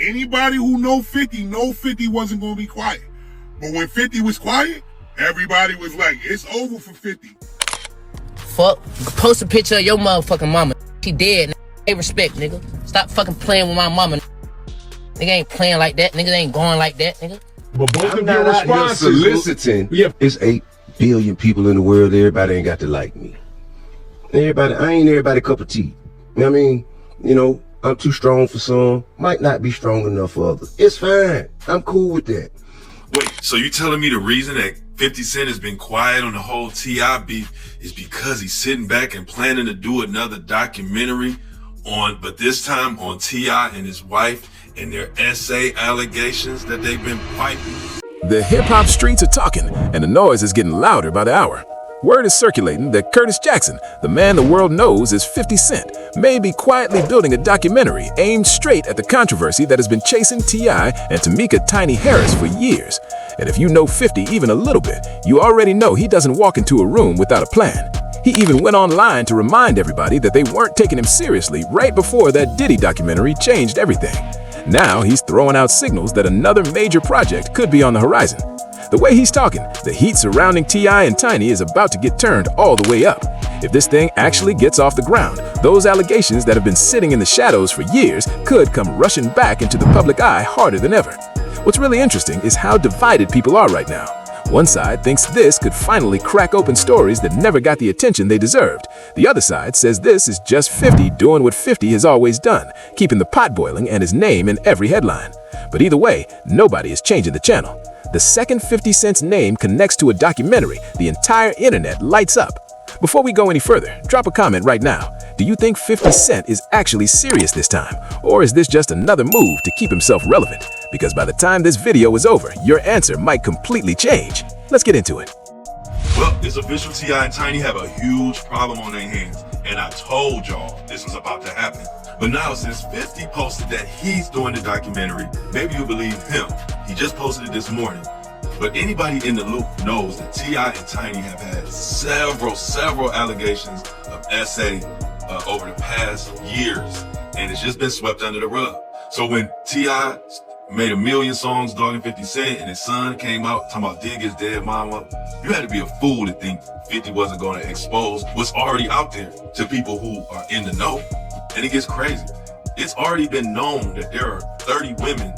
Anybody who know 50 wasn't going to be quiet. But when 50 was quiet, everybody was like, it's over for 50. Fuck, post a picture of your motherfucking mama. She dead, nigga. Hey, respect, nigga. Stop fucking playing with my mama. Nigga ain't playing like that. Nigga ain't going like that, nigga. But both of your responses soliciting. Yeah. It's 8 billion people in the world. Everybody ain't got to like me. I ain't everybody cup of tea. You know what I mean? You know, I'm too strong for some. Might not be strong enough for others. It's fine. I'm cool with that. Wait, so you telling me the reason that 50 Cent has been quiet on the whole TI beef is because he's sitting back and planning to do another documentary but this time on TI and his wife and their essay allegations that they've been fighting? The hip-hop streets are talking, and the noise is getting louder by the hour. Word is circulating that Curtis Jackson, the man the world knows as 50 Cent, may be quietly building a documentary aimed straight at the controversy that has been chasing T.I. and Tameka Tiny Harris for years. And if you know 50 even a little bit, you already know he doesn't walk into a room without a plan. He even went online to remind everybody that they weren't taking him seriously right before that Diddy documentary changed everything. Now he's throwing out signals that another major project could be on the horizon. The way he's talking, the heat surrounding T.I. and Tiny is about to get turned all the way up. If this thing actually gets off the ground, those allegations that have been sitting in the shadows for years could come rushing back into the public eye harder than ever. What's really interesting is how divided people are right now. One side thinks this could finally crack open stories that never got the attention they deserved. The other side says this is just 50 doing what 50 has always done, keeping the pot boiling and his name in every headline. But either way, nobody is changing the channel. The second 50 Cent's name connects to a documentary, the entire internet lights up. Before we go any further, drop a comment right now. Do you think 50 Cent is actually serious this time? Or is this just another move to keep himself relevant? Because by the time this video is over, your answer might completely change. Let's get into it. Well, it's official. T.I. and Tiny have a huge problem on their hands. And I told y'all this was about to happen. But now since 50 posted that he's doing the documentary, maybe you believe him. He just posted it this morning. But anybody in the loop knows that T.I. and Tiny have had several allegations of essay over the past years. And it's just been swept under the rug. So when T.I. made 1 million songs dogging 50 Cent and his son came out talking about dig his dead mama, you had to be a fool to think 50 wasn't going to expose what's already out there to people who are in the know. And it gets crazy. It's already been known that there are 30 women,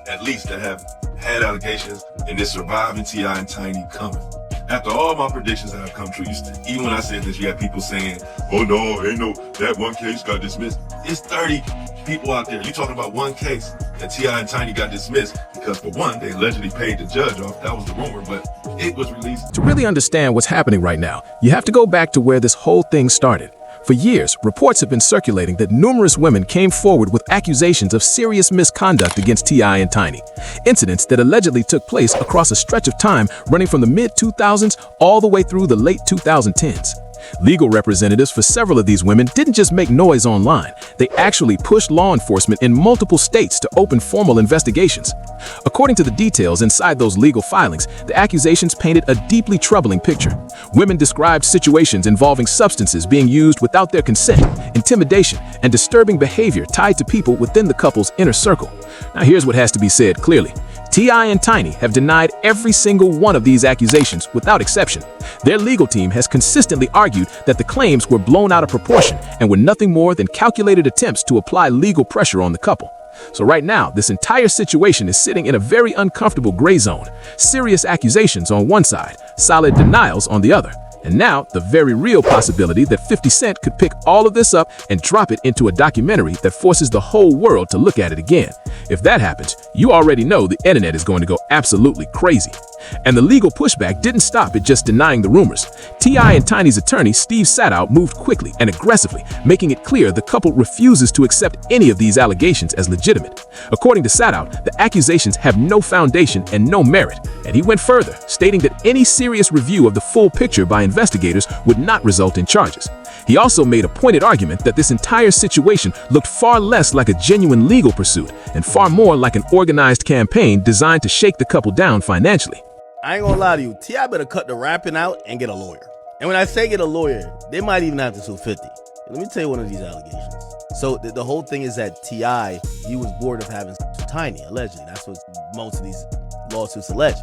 at least, that have had allegations in this surviving T.I. and Tiny coming. After all my predictions that have come true, even when I said this, you had people saying, oh no, ain't no, that one case got dismissed. It's 30 people out there. You talking about one case that T.I. and Tiny got dismissed because for one, they allegedly paid the judge off. That was the rumor, but it was released. To really understand what's happening right now, you have to go back to where this whole thing started. For years, reports have been circulating that numerous women came forward with accusations of serious misconduct against T.I. and Tiny. Incidents that allegedly took place across a stretch of time running from the mid-2000s all the way through the late 2010s. Legal representatives for several of these women didn't just make noise online. They actually pushed law enforcement in multiple states to open formal investigations. According to the details inside those legal filings, the accusations painted a deeply troubling picture. Women described situations involving substances being used without their consent, intimidation, and disturbing behavior tied to people within the couple's inner circle. Now here's what has to be said clearly. T.I. and Tiny have denied every single one of these accusations without exception. Their legal team has consistently argued that the claims were blown out of proportion and were nothing more than calculated attempts to apply legal pressure on the couple. So right now, this entire situation is sitting in a very uncomfortable gray zone. Serious accusations on one side, solid denials on the other. And now, the very real possibility that 50 Cent could pick all of this up and drop it into a documentary that forces the whole world to look at it again. If that happens, you already know the internet is going to go absolutely crazy. And the legal pushback didn't stop at just denying the rumors. T.I. and Tiny's attorney, Steve Sadow, moved quickly and aggressively, making it clear the couple refuses to accept any of these allegations as legitimate. According to Sadow, the accusations have no foundation and no merit, and he went further, stating that any serious review of the full picture by investigators would not result in charges. He also made a pointed argument that this entire situation looked far less like a genuine legal pursuit and far more like an organized campaign designed to shake the couple down financially. I ain't gonna lie to you, T.I. better cut the rapping out and get a lawyer. And when I say get a lawyer, they might even have to sue 50. Let me tell you one of these allegations. So the whole thing is that T.I., he was bored of having sex with Tiny, allegedly. That's what most of these lawsuits allege.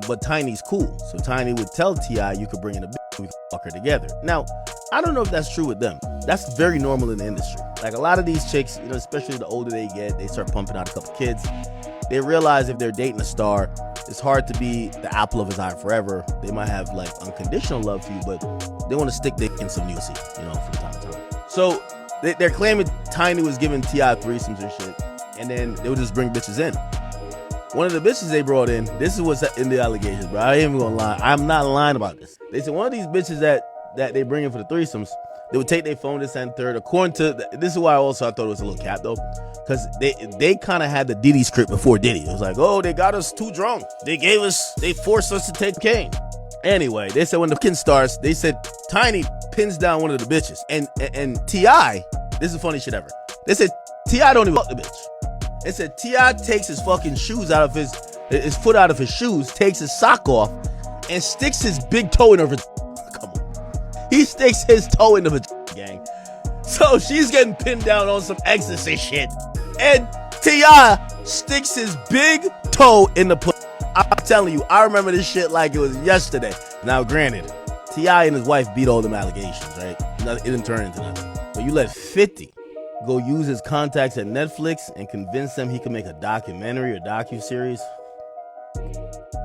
But Tiny's cool. So Tiny would tell T.I., you could bring in a bitch, we could fuck her together. Now, I don't know if that's true with them. That's very normal in the industry. Like a lot of these chicks, especially the older they get, they start pumping out a couple kids. They realize if they're dating a star, it's hard to be the apple of his eye forever. They might have like unconditional love for you, but they want to stick dick in some music, from time to time. So they're claiming Tiny was giving T.I. threesomes and shit, and then they would just bring bitches in. One of the bitches they brought in, this is what's in the allegations, bro. I ain't even gonna lie. I'm not lying about this. They said one of these bitches that they bring in for the threesomes, they would take their phone this and third. According to, this is why I thought it was a little cap though, because they kind of had the Diddy script before Diddy. It was like, oh, they got us too drunk. They forced us to take cocaine. Anyway, they said when the kid starts, they said Tiny pins down one of the bitches. And T.I., this is the funny shit ever. They said T.I. don't even fuck the bitch. They said T.I. takes his fucking shoes out of his foot out of his shoes, takes his sock off, and sticks his big toe in her. Come on. He sticks his toe in the gang. So she's getting pinned down on some ecstasy shit. And T.I. sticks his big toe in the pussy. I'm telling you, I remember this shit like it was yesterday. Now, granted, T.I. and his wife beat all them allegations, right? It didn't turn into nothing. But you let 50 go use his contacts at Netflix and convince them he can make a documentary or docuseries.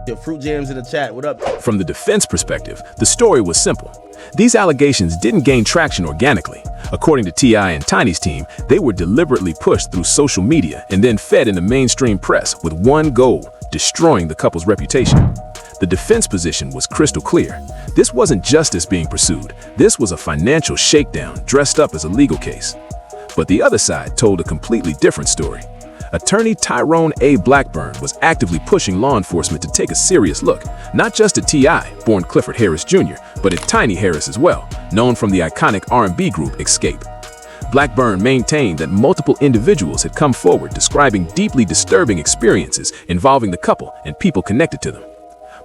Your Fruit Jams in the chat, what up? From the defense perspective, the story was simple. These allegations didn't gain traction organically. According to T.I. and Tiny's team, they were deliberately pushed through social media and then fed in the mainstream press with one goal: destroying the couple's reputation. The defense position was crystal clear. This wasn't justice being pursued. This was a financial shakedown dressed up as a legal case. But the other side told a completely different story. Attorney Tyrone A. Blackburn was actively pushing law enforcement to take a serious look, not just at T.I., born Clifford Harris Jr., but at Tiny Harris as well, known from the iconic R&B group Escape. Blackburn maintained that multiple individuals had come forward describing deeply disturbing experiences involving the couple and people connected to them.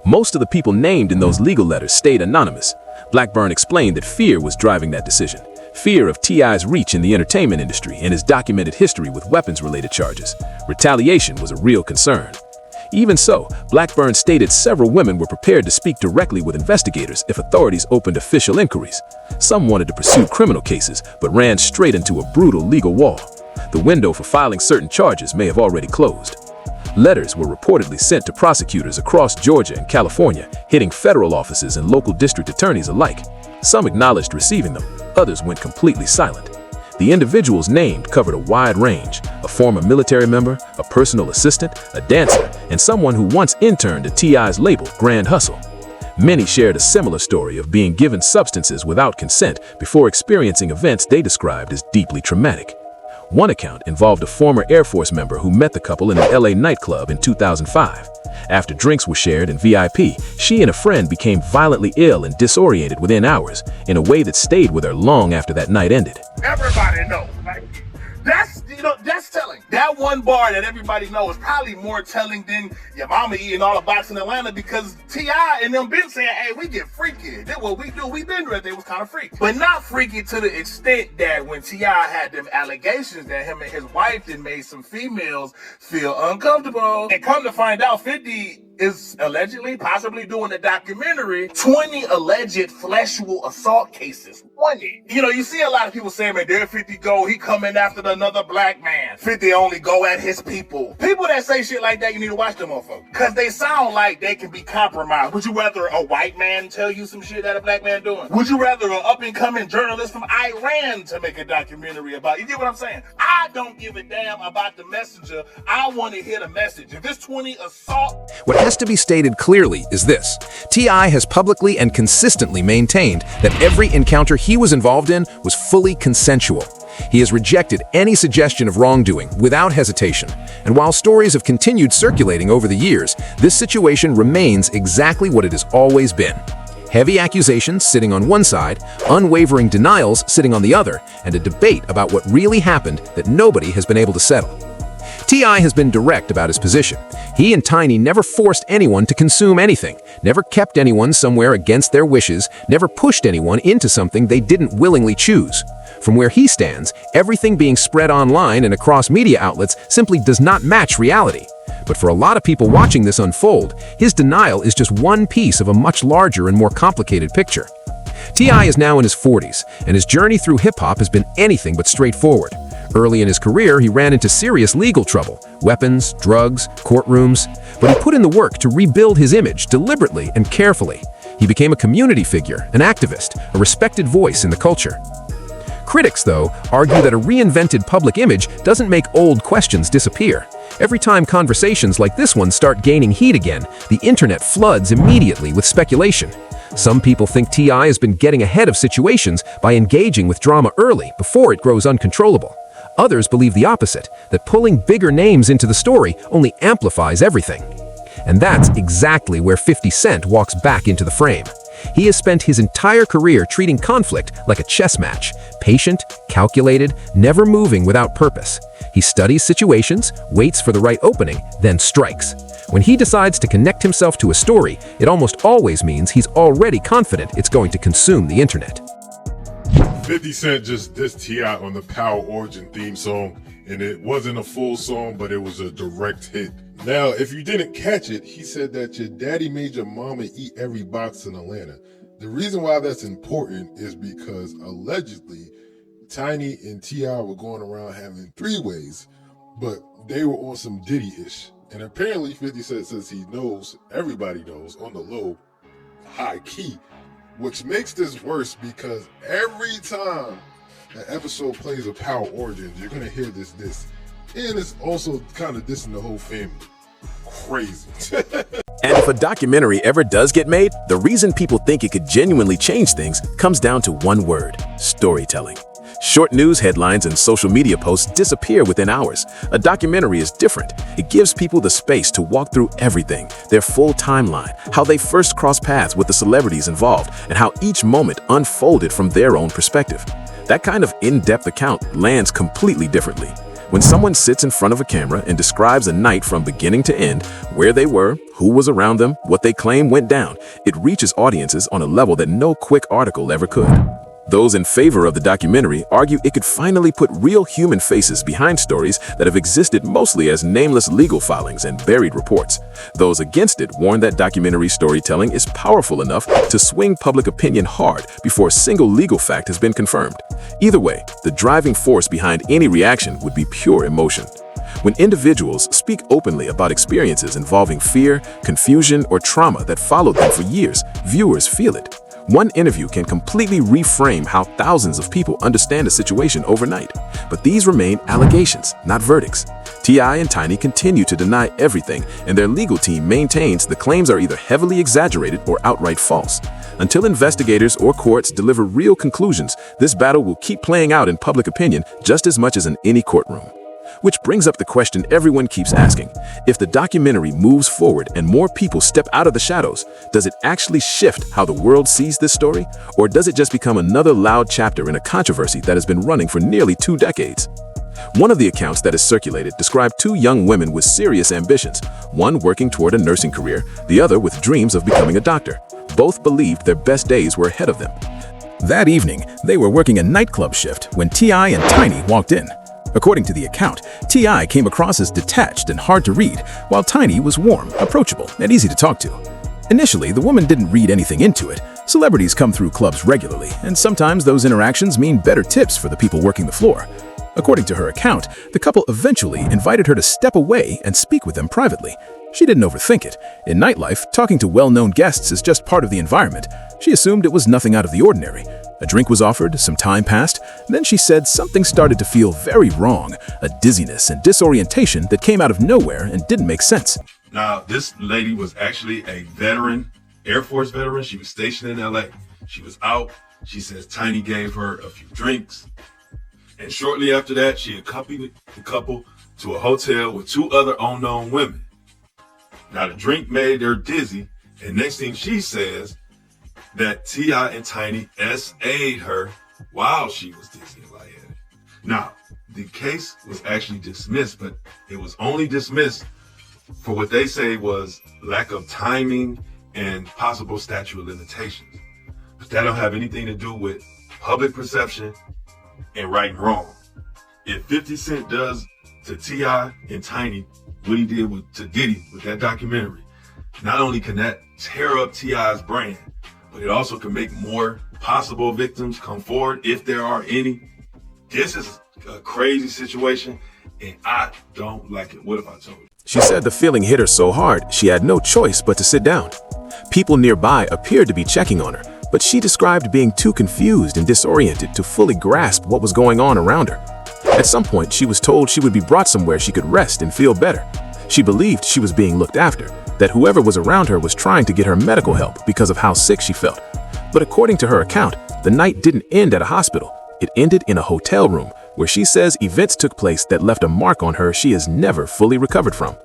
Most of the people named in those legal letters stayed anonymous. Blackburn explained that fear was driving that decision. Fear of T.I.'s reach in the entertainment industry and his documented history with weapons-related charges. Retaliation was a real concern. Even so, Blackburn stated several women were prepared to speak directly with investigators if authorities opened official inquiries. Some wanted to pursue criminal cases, but ran straight into a brutal legal wall. The window for filing certain charges may have already closed. Letters were reportedly sent to prosecutors across Georgia and California, hitting federal offices and local district attorneys alike. Some acknowledged receiving them, others went completely silent. The individuals named covered a wide range: a former military member, a personal assistant, a dancer, and someone who once interned at T.I.'s label, Grand Hustle. Many shared a similar story of being given substances without consent before experiencing events they described as deeply traumatic. One account involved a former Air Force member who met the couple in an LA nightclub in 2005. After drinks were shared in VIP, she and a friend became violently ill and disoriented within hours, in a way that stayed with her long after that night ended. Everybody knows. Like, that's telling. That one bar that everybody knows is probably more telling than your mama eating all the box in Atlanta, because T.I. and them been saying, hey, we get freaky. That's what we do. We been right there was kind of freaky. But not freaky to the extent that when T.I. had them allegations that him and his wife then made some females feel uncomfortable. And come to find out, 50 is allegedly, possibly doing a documentary, 20 alleged fleshful assault cases. 20. You see a lot of people saying, man, there 50 go, he coming after another black man. 50 only go at his people. People that say shit like that, you need to watch them motherfuckers. Because they sound like they can be compromised. Would you rather a white man tell you some shit that a black man doing? Would you rather an up-and-coming journalist from Iran to make a documentary about? You get what I'm saying? I don't give a damn about the messenger. I want to hear the message. If it's 20 assault... What has to be stated clearly is this: T.I. has publicly and consistently maintained that every encounter he was involved in was fully consensual. He has rejected any suggestion of wrongdoing without hesitation. And while stories have continued circulating over the years, this situation remains exactly what it has always been. Heavy accusations sitting on one side, unwavering denials sitting on the other, and a debate about what really happened that nobody has been able to settle. T.I. has been direct about his position. He and Tiny never forced anyone to consume anything, never kept anyone somewhere against their wishes, never pushed anyone into something they didn't willingly choose. From where he stands, everything being spread online and across media outlets simply does not match reality. But for a lot of people watching this unfold, his denial is just one piece of a much larger and more complicated picture. T.I. is now in his 40s, and his journey through hip-hop has been anything but straightforward. Early in his career, he ran into serious legal trouble, weapons, drugs, courtrooms, but he put in the work to rebuild his image deliberately and carefully. He became a community figure, an activist, a respected voice in the culture. Critics, though, argue that a reinvented public image doesn't make old questions disappear. Every time conversations like this one start gaining heat again, the internet floods immediately with speculation. Some people think T.I. has been getting ahead of situations by engaging with drama early before it grows uncontrollable. Others believe the opposite, that pulling bigger names into the story only amplifies everything. And that's exactly where 50 Cent walks back into the frame. He has spent his entire career treating conflict like a chess match, patient, calculated, never moving without purpose. He studies situations, waits for the right opening, then strikes. When he decides to connect himself to a story, it almost always means he's already confident it's going to consume the internet. 50 Cent just dissed T.I. on the Power Origin theme song, and it wasn't a full song, but it was a direct hit. Now, if you didn't catch it, he said that your daddy made your mama eat every box in Atlanta. The reason why that's important is because allegedly, Tiny and T.I. were going around having three-ways, but they were on some Diddy-ish. And apparently 50 Cent says he knows, everybody knows, on the low, high key, which makes this worse because every time an episode plays a Power Origins, you're going to hear this. And it's also kind of dissing the whole family. Crazy. And if a documentary ever does get made, the reason people think it could genuinely change things comes down to one word: storytelling. Short news headlines and social media posts disappear within hours. A documentary is different. It gives people the space to walk through everything, their full timeline, how they first crossed paths with the celebrities involved, and how each moment unfolded from their own perspective. That kind of in-depth account lands completely differently. When someone sits in front of a camera and describes a night from beginning to end, where they were, who was around them, what they claim went down, it reaches audiences on a level that no quick article ever could. Those in favor of the documentary argue it could finally put real human faces behind stories that have existed mostly as nameless legal filings and buried reports. Those against it warn that documentary storytelling is powerful enough to swing public opinion hard before a single legal fact has been confirmed. Either way, the driving force behind any reaction would be pure emotion. When individuals speak openly about experiences involving fear, confusion, or trauma that followed them for years, viewers feel it. One interview can completely reframe how thousands of people understand a situation overnight. But these remain allegations, not verdicts. T.I. and Tiny continue to deny everything, and their legal team maintains the claims are either heavily exaggerated or outright false. Until investigators or courts deliver real conclusions, this battle will keep playing out in public opinion just as much as in any courtroom. Which brings up the question everyone keeps asking. If the documentary moves forward and more people step out of the shadows, does it actually shift how the world sees this story? Or does it just become another loud chapter in a controversy that has been running for nearly 2 decades? One of the accounts that is circulated described 2 young women with serious ambitions, one working toward a nursing career, the other with dreams of becoming a doctor. Both believed their best days were ahead of them. That evening, they were working a nightclub shift when T.I. and Tiny walked in. According to the account, T.I. came across as detached and hard to read, while Tiny was warm, approachable, and easy to talk to. Initially, the woman didn't read anything into it. Celebrities come through clubs regularly, and sometimes those interactions mean better tips for the people working the floor. According to her account, the couple eventually invited her to step away and speak with them privately. She didn't overthink it. In nightlife, talking to well-known guests is just part of the environment. She assumed it was nothing out of the ordinary. A drink was offered, some time passed, then she said something started to feel very wrong, a dizziness and disorientation that came out of nowhere and didn't make sense. Now, this lady was actually a veteran, Air Force veteran. She was stationed in LA. She was out. She says Tiny gave her a few drinks. And shortly after that, she accompanied the couple to a hotel with 2 other unknown women. Now, the drink made her dizzy, and next thing she says, that T.I. and Tiny S.A.'d her while she was dizzy and lightheaded. Now, the case was actually dismissed, but it was only dismissed for what they say was lack of timing and possible statute of limitations. But that don't have anything to do with public perception and right and wrong. If 50 Cent does to TI and Tiny what he did to Diddy with that documentary, not only can that tear up TI's brand, but it also can make more possible victims come forward if there are any. This is a crazy situation, and I don't like it. What if I told you? She said the feeling hit her so hard she had no choice but to sit down. People nearby appeared to be checking on her, but she described being too confused and disoriented to fully grasp what was going on around her. At some point, she was told she would be brought somewhere she could rest and feel better. She believed she was being looked after, that whoever was around her was trying to get her medical help because of how sick she felt. But according to her account, the night didn't end at a hospital. It ended in a hotel room where she says events took place that left a mark on her she has never fully recovered from.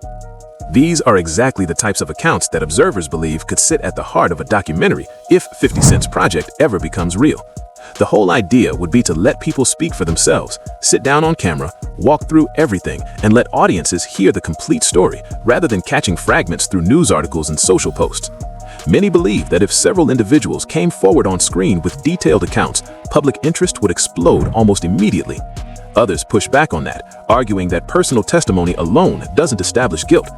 These are exactly the types of accounts that observers believe could sit at the heart of a documentary if 50 Cent's project ever becomes real. The whole idea would be to let people speak for themselves, sit down on camera, walk through everything, and let audiences hear the complete story rather than catching fragments through news articles and social posts. Many believe that if several individuals came forward on screen with detailed accounts, public interest would explode almost immediately. Others push back on that, arguing that personal testimony alone doesn't establish guilt.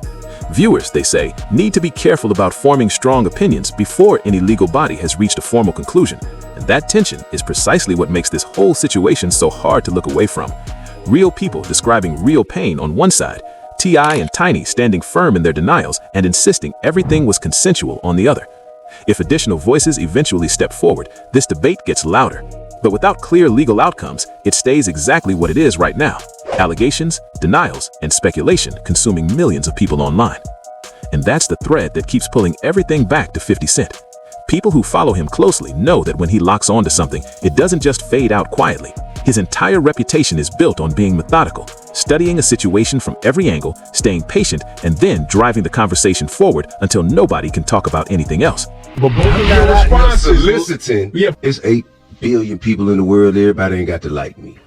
Viewers, they say, need to be careful about forming strong opinions before any legal body has reached a formal conclusion, and that tension is precisely what makes this whole situation so hard to look away from. Real people describing real pain on one side, TI and Tiny standing firm in their denials and insisting everything was consensual on the other. If additional voices eventually step forward, this debate gets louder. But without clear legal outcomes, it stays exactly what it is right now: allegations, denials, and speculation consuming millions of people online. And that's the thread that keeps pulling everything back to 50 Cent. People who follow him closely know that when he locks onto something, it doesn't just fade out quietly. His entire reputation is built on being methodical, studying a situation from every angle, staying patient, and then driving the conversation forward until nobody can talk about anything else. But you're soliciting. It's 8 billion people in the world. Everybody ain't got to like me.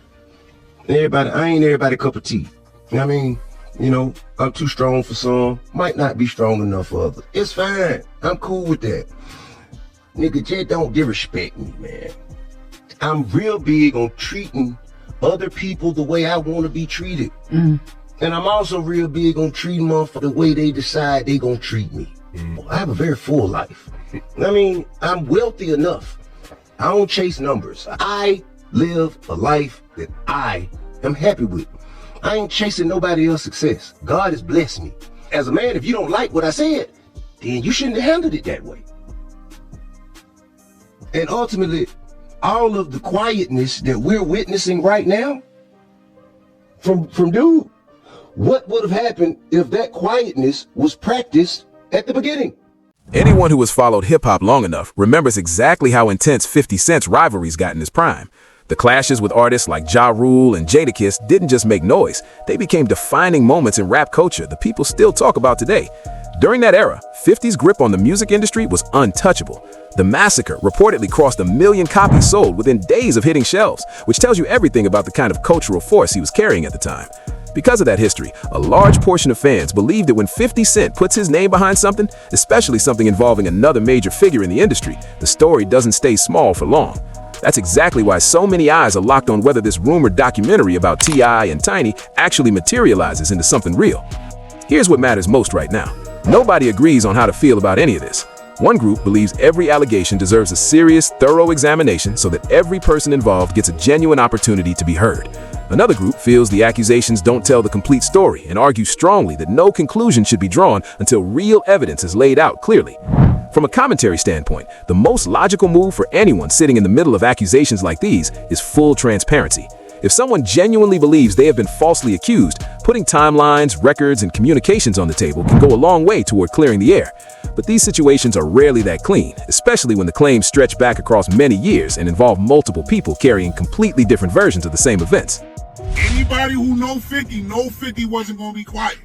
I ain't everybody cup of tea. I mean, I'm too strong for some, might not be strong enough for others. It's fine. I'm cool with that. Nigga, just don't disrespect me, man. I'm real big on treating other people the way I want to be treated. And I'm also real big on treating motherfuckers the way they decide they gonna treat me. I have a very full life. I mean, I'm wealthy enough. I don't chase numbers. I live a life that I am happy with. I ain't chasing nobody else's success. God has blessed me. As a man, if you don't like what I said, then you shouldn't have handled it that way. And ultimately, all of the quietness that we're witnessing right now from dude, what would have happened if that quietness was practiced at the beginning? Anyone who has followed hip-hop long enough remembers exactly how intense 50 Cent's rivalries got in his prime. The clashes with artists like Ja Rule and Jadakiss didn't just make noise, they became defining moments in rap culture that people still talk about today. During that era, 50's grip on the music industry was untouchable. The Massacre reportedly crossed 1 million copies sold within days of hitting shelves, which tells you everything about the kind of cultural force he was carrying at the time. Because of that history, a large portion of fans believe that when 50 Cent puts his name behind something, especially something involving another major figure in the industry, the story doesn't stay small for long. That's exactly why so many eyes are locked on whether this rumored documentary about TI and Tiny actually materializes into something real. Here's what matters most right now. Nobody agrees on how to feel about any of this. One group believes every allegation deserves a serious, thorough examination so that every person involved gets a genuine opportunity to be heard. Another group feels the accusations don't tell the complete story and argues strongly that no conclusion should be drawn until real evidence is laid out clearly. From a commentary standpoint, the most logical move for anyone sitting in the middle of accusations like these is full transparency. If someone genuinely believes they have been falsely accused, putting timelines, records, and communications on the table can go a long way toward clearing the air. But these situations are rarely that clean, especially when the claims stretch back across many years and involve multiple people carrying completely different versions of the same events. Anybody who know 50 wasn't going to be quiet.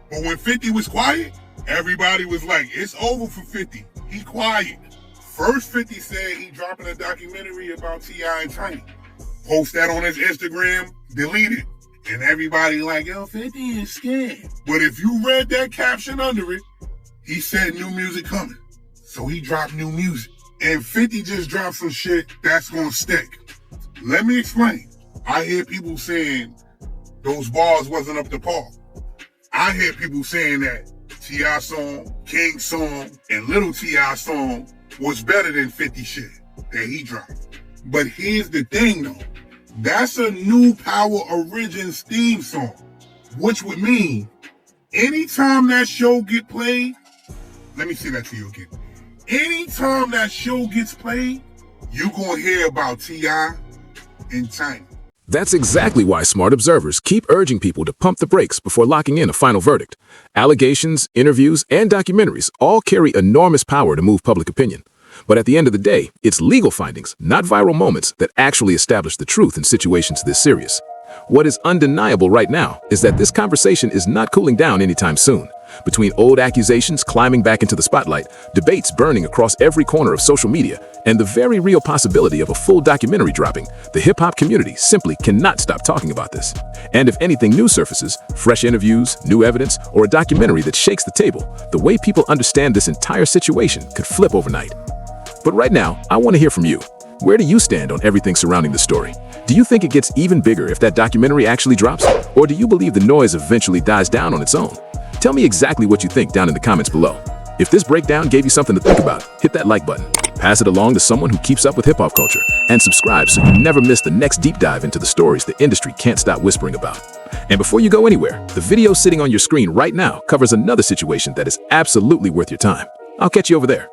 But when 50 was quiet, everybody was like, it's over for 50. He quiet. First 50 said he dropping a documentary about TI and Tiny. Post that on his Instagram, delete it. And everybody like, yo, 50 is scared. But if you read that caption under it, he said new music coming. So he dropped new music. And 50 just dropped some shit that's gonna stick. Let me explain. I hear people saying those bars wasn't up to par. I hear people saying that T.I. song, King song, and Little T.I. song was better than 50 shit that he dropped. But here's the thing though. That's a new Power Origins theme song. Which would mean anytime that show get played, let me say that to you again. Anytime that show gets played, you gonna hear about T.I. and Tiny. That's exactly why smart observers keep urging people to pump the brakes before locking in a final verdict. Allegations, interviews, and documentaries all carry enormous power to move public opinion. But at the end of the day, it's legal findings, not viral moments, that actually establish the truth in situations this serious. What is undeniable right now is that this conversation is not cooling down anytime soon. Between old accusations climbing back into the spotlight, debates burning across every corner of social media, and the very real possibility of a full documentary dropping, the hip-hop community simply cannot stop talking about this. And if anything new surfaces, fresh interviews, new evidence, or a documentary that shakes the table, the way people understand this entire situation could flip overnight. But right now, I want to hear from you. Where do you stand on everything surrounding the story? Do you think it gets even bigger if that documentary actually drops? Or do you believe the noise eventually dies down on its own? Tell me exactly what you think down in the comments below. If this breakdown gave you something to think about, hit that like button, pass it along to someone who keeps up with hip-hop culture, and subscribe so you never miss the next deep dive into the stories the industry can't stop whispering about. And before you go anywhere, the video sitting on your screen right now covers another situation that is absolutely worth your time. I'll catch you over there.